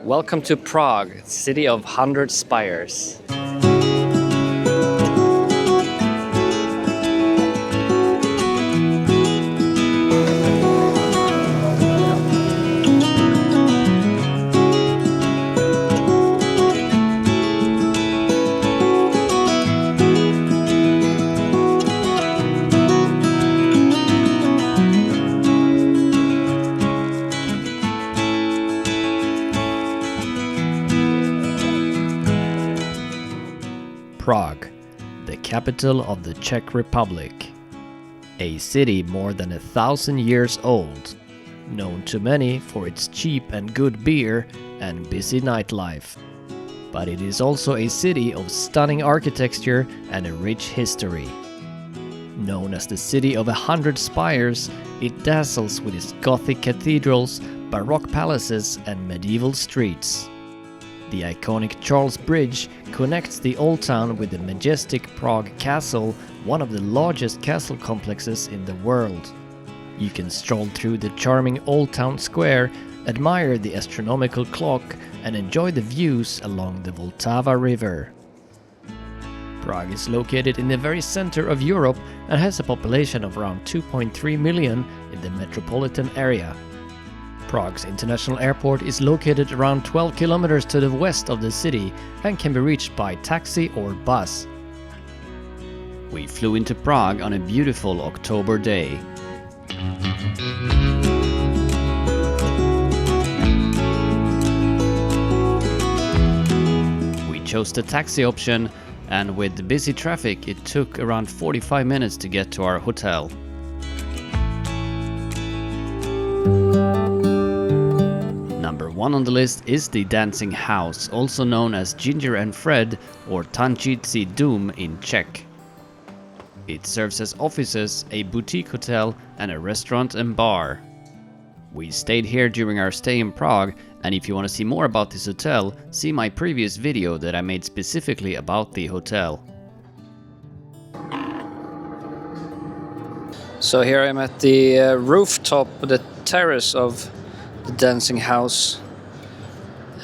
Welcome to Prague, city of 100 spires. Prague, the capital of the Czech Republic. A city more than 1,000 years old, known to many for its cheap and good beer and busy nightlife. But it is also a city of stunning architecture and a rich history. Known as the city of 100 spires, it dazzles with its Gothic cathedrals, Baroque palaces and medieval streets. The iconic Charles Bridge connects the old town with the majestic Prague Castle, one of the largest castle complexes in the world. You can stroll through the charming Old Town Square, admire the astronomical clock and enjoy the views along the Vltava River. Prague is located in the very center of Europe and has a population of around 2.3 million in the metropolitan area. Prague's international airport is located around 12 kilometers to the west of the city and can be reached by taxi or bus. We flew into Prague on a beautiful October day. We chose the taxi option, and with the busy traffic it took around 45 minutes to get to our hotel. Number one on the list is the Dancing House, also known as Ginger and Fred or Tančící dům in Czech. It serves as offices, a boutique hotel and a restaurant and bar. We stayed here during our stay in Prague, and if you want to see more about this hotel, see my previous video that I made specifically about the hotel. So here I'm at the rooftop, the terrace of the Dancing House,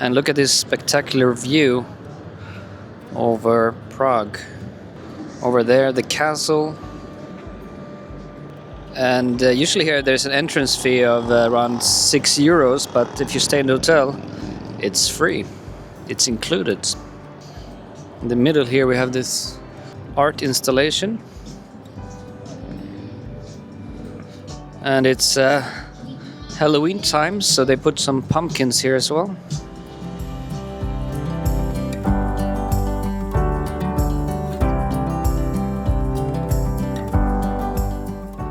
and look at this spectacular view over Prague. Over there the castle, and usually here there's an entrance fee of around €6, but if you stay in the hotel it's free, it's included. In the middle here we have this art installation, and it's Halloween time, so they put some pumpkins here as well.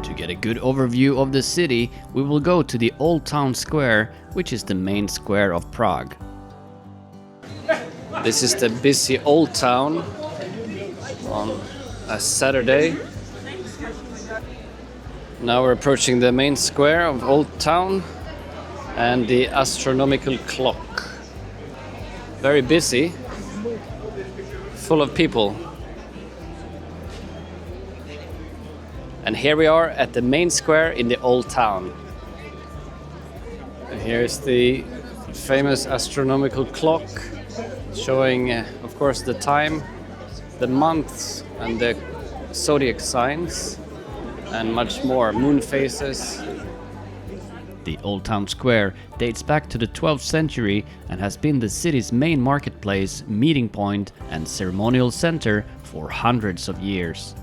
To get a good overview of the city, we will go to the Old Town Square, which is the main square of Prague. This is the busy old town on a Saturday. Now we're approaching the main square of Old Town and the astronomical clock. Very busy, full of people. And here we are at the main square in the Old Town. And here's the famous astronomical clock showing, of course, the time, the months and the zodiac signs, and much more, moon phases. The Old Town Square dates back to the 12th century and has been the city's main marketplace, meeting point and ceremonial center for hundreds of years.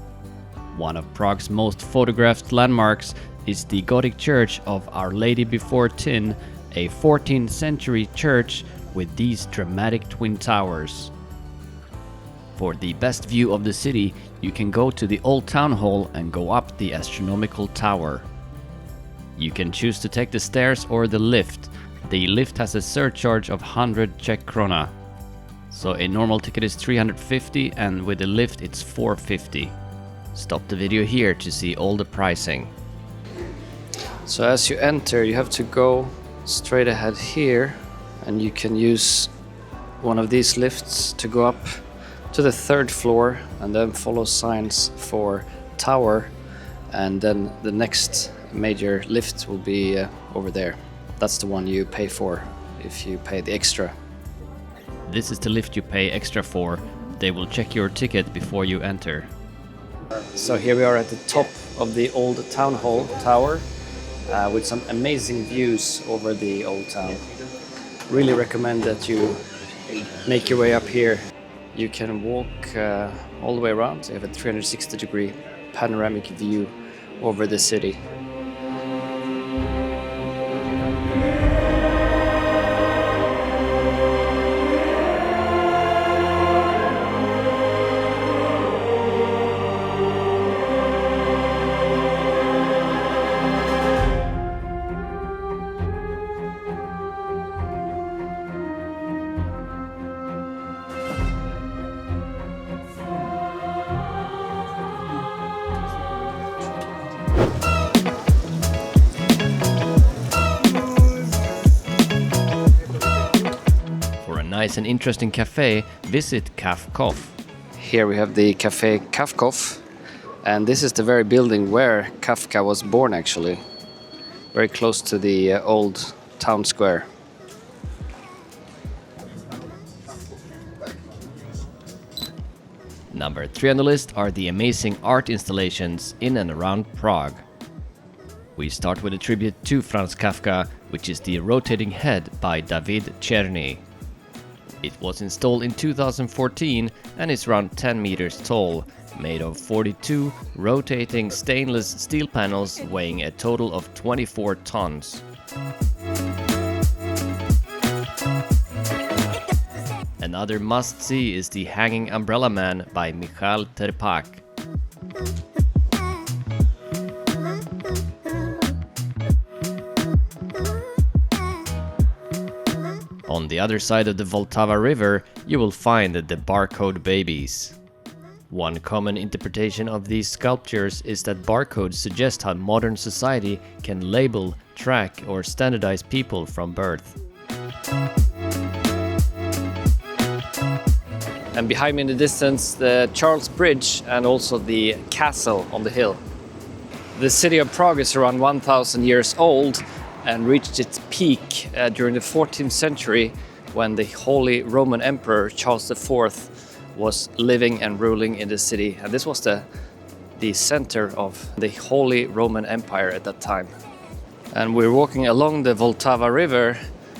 One of Prague's most photographed landmarks is the Gothic church of Our Lady Before Tin, a 14th century church with these dramatic twin towers. For the best view of the city, you can go to the Old Town Hall and go up the astronomical tower. You can choose to take the stairs or the lift. The lift has a surcharge of 100 Czech krona. So a normal ticket is 350 and with the lift it's 450. Stop the video here to see all the pricing. So as you enter, you have to go straight ahead here, and you can use one of these lifts to go up to the third floor and then follow signs for tower, and then the next major lift will be over there. That's the one you pay for if you pay the extra. This is the lift you pay extra for. They will check your ticket before you enter. So here we are at the top of the old town hall tower with some amazing views over the old town. Really recommend that you make your way up here. You can walk all the way around. You have a 360-degree panoramic view over the city. Nice and interesting cafe, visit Kafkov. Here we have the Cafe Kafkov, and this is the very building where Kafka was born actually. Very close to the old town square. Number 3 on the list are the amazing art installations in and around Prague. We start with a tribute to Franz Kafka, which is the rotating head by David Czerny. It was installed in 2014 and is around 10 meters tall, made of 42 rotating stainless steel panels weighing a total of 24 tons. Another must-see is the Hanging Umbrella Man by Michal Terpak. On the other side of the Vltava River, you will find the barcode babies. One common interpretation of these sculptures is that barcodes suggest how modern society can label, track, or standardize people from birth. And behind me in the distance, the Charles Bridge and also the castle on the hill. The city of Prague is around 1,000 years old and reached its peak during the 14th century when the Holy Roman Emperor Charles IV was living and ruling in the city. And this was the center of the Holy Roman Empire at that time. And we're walking along the Vltava River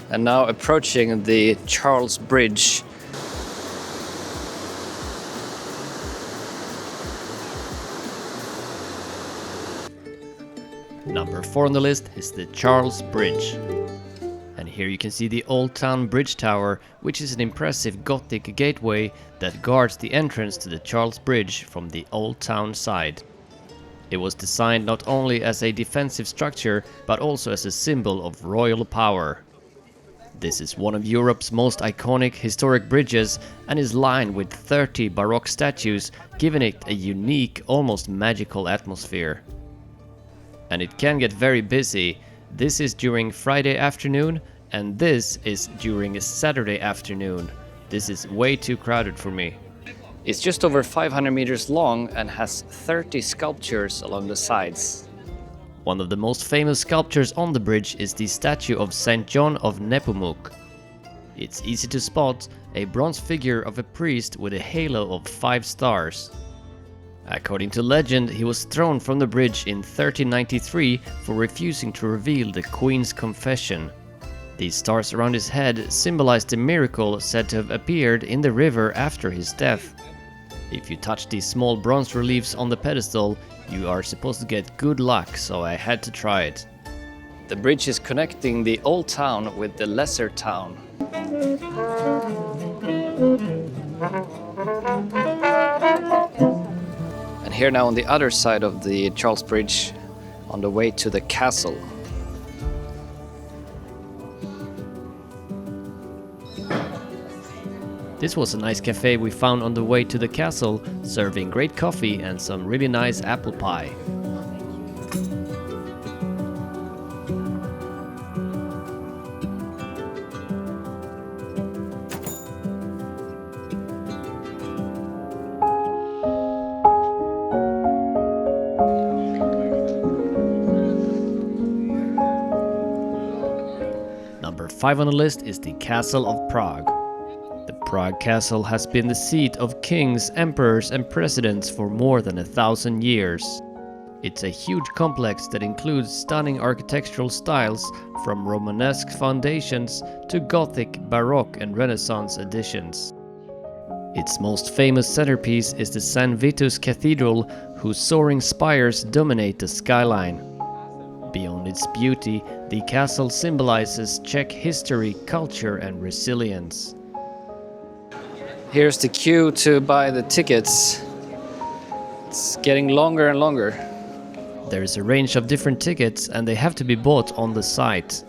and now approaching the Charles Bridge. Number 4 on the list is the Charles Bridge. And here you can see the Old Town Bridge Tower, which is an impressive Gothic gateway that guards the entrance to the Charles Bridge from the Old Town side. It was designed not only as a defensive structure, but also as a symbol of royal power. This is one of Europe's most iconic historic bridges and is lined with 30 Baroque statues, giving it a unique, almost magical atmosphere. And it can get very busy. This is during Friday afternoon, and this is during a Saturday afternoon. This is way too crowded for me. It's just over 500 meters long and has 30 sculptures along the sides. One of the most famous sculptures on the bridge is the statue of Saint John of Nepomuk. It's easy to spot, a bronze figure of a priest with a halo of 5 stars. According to legend, he was thrown from the bridge in 1393 for refusing to reveal the Queen's confession. These stars around his head symbolize the miracle said to have appeared in the river after his death. If you touch these small bronze reliefs on the pedestal, you are supposed to get good luck, so I had to try it. The bridge is connecting the old town with the lesser town. And here now on the other side of the Charles Bridge, on the way to the castle. This was a nice cafe we found on the way to the castle, serving great coffee and some really nice apple pie. Number 5 on the list is the Castle of Prague. The Prague Castle has been the seat of kings, emperors and presidents for more than 1,000 years. It's a huge complex that includes stunning architectural styles from Romanesque foundations to Gothic, Baroque and Renaissance additions. Its most famous centerpiece is the St. Vitus Cathedral, whose soaring spires dominate the skyline. Beyond its beauty, the castle symbolizes Czech history, culture and resilience. Here's the queue to buy the tickets. It's getting longer and longer. There is a range of different tickets and they have to be bought on the site.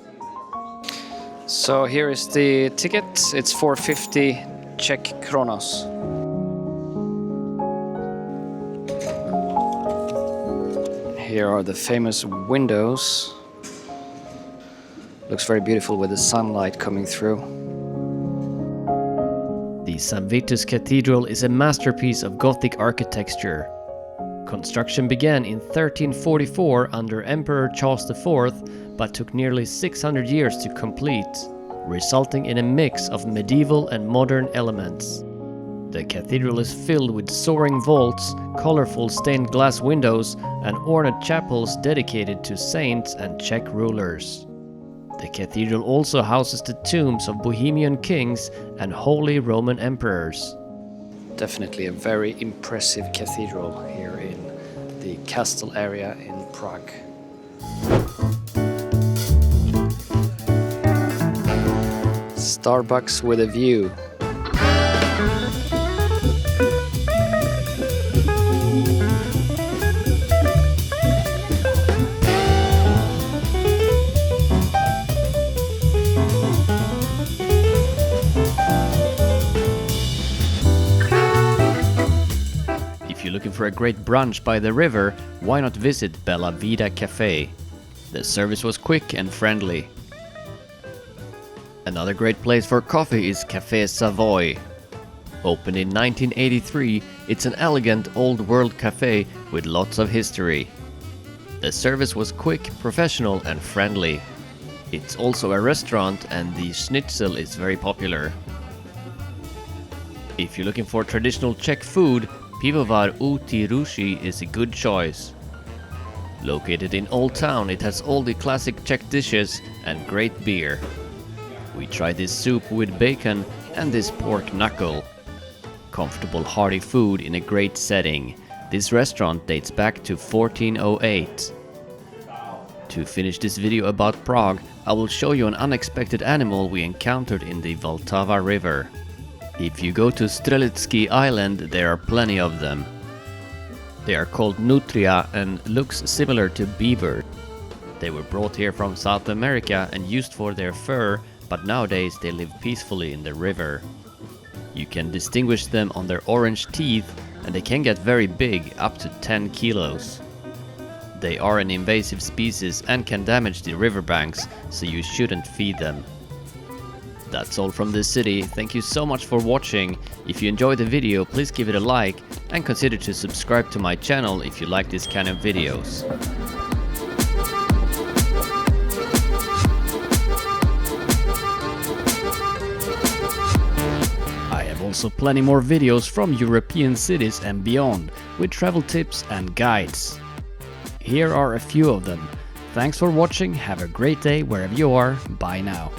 So here is the ticket. It's 450 Czech kronos. Here are the famous windows. Looks very beautiful with the sunlight coming through. The St. Vitus Cathedral is a masterpiece of Gothic architecture. Construction began in 1344 under Emperor Charles IV, but took nearly 600 years to complete, resulting in a mix of medieval and modern elements. The cathedral is filled with soaring vaults, colorful stained glass windows, and ornate chapels dedicated to saints and Czech rulers. The cathedral also houses the tombs of Bohemian kings and Holy Roman emperors. Definitely a very impressive cathedral here in the castle area in Prague. Starbucks with a view. If you're looking for a great brunch by the river, why not visit Bella Vida Cafe? The service was quick and friendly. Another great place for coffee is Café Savoy. Opened in 1983, it's an elegant old-world cafe with lots of history. The service was quick, professional and friendly. It's also a restaurant and the schnitzel is very popular. If you're looking for traditional Czech food, Pivovar u Ruši is a good choice. Located in Old Town, it has all the classic Czech dishes and great beer. We tried this soup with bacon and this pork knuckle. Comfortable hearty food in a great setting. This restaurant dates back to 1408. To finish this video about Prague, I will show you an unexpected animal we encountered in the Vltava river. If you go to Strelitzky Island, there are plenty of them. They are called Nutria and looks similar to beaver. They were brought here from South America and used for their fur, but nowadays they live peacefully in the river. You can distinguish them on their orange teeth and they can get very big, up to 10 kilos. They are an invasive species and can damage the riverbanks, so you shouldn't feed them. That's all from this city. Thank you so much for watching. If you enjoyed the video, please give it a like and consider to subscribe to my channel if you like this kind of videos. I have also plenty more videos from European cities and beyond, with travel tips and guides. Here are a few of them. Thanks for watching, have a great day wherever you are, bye now.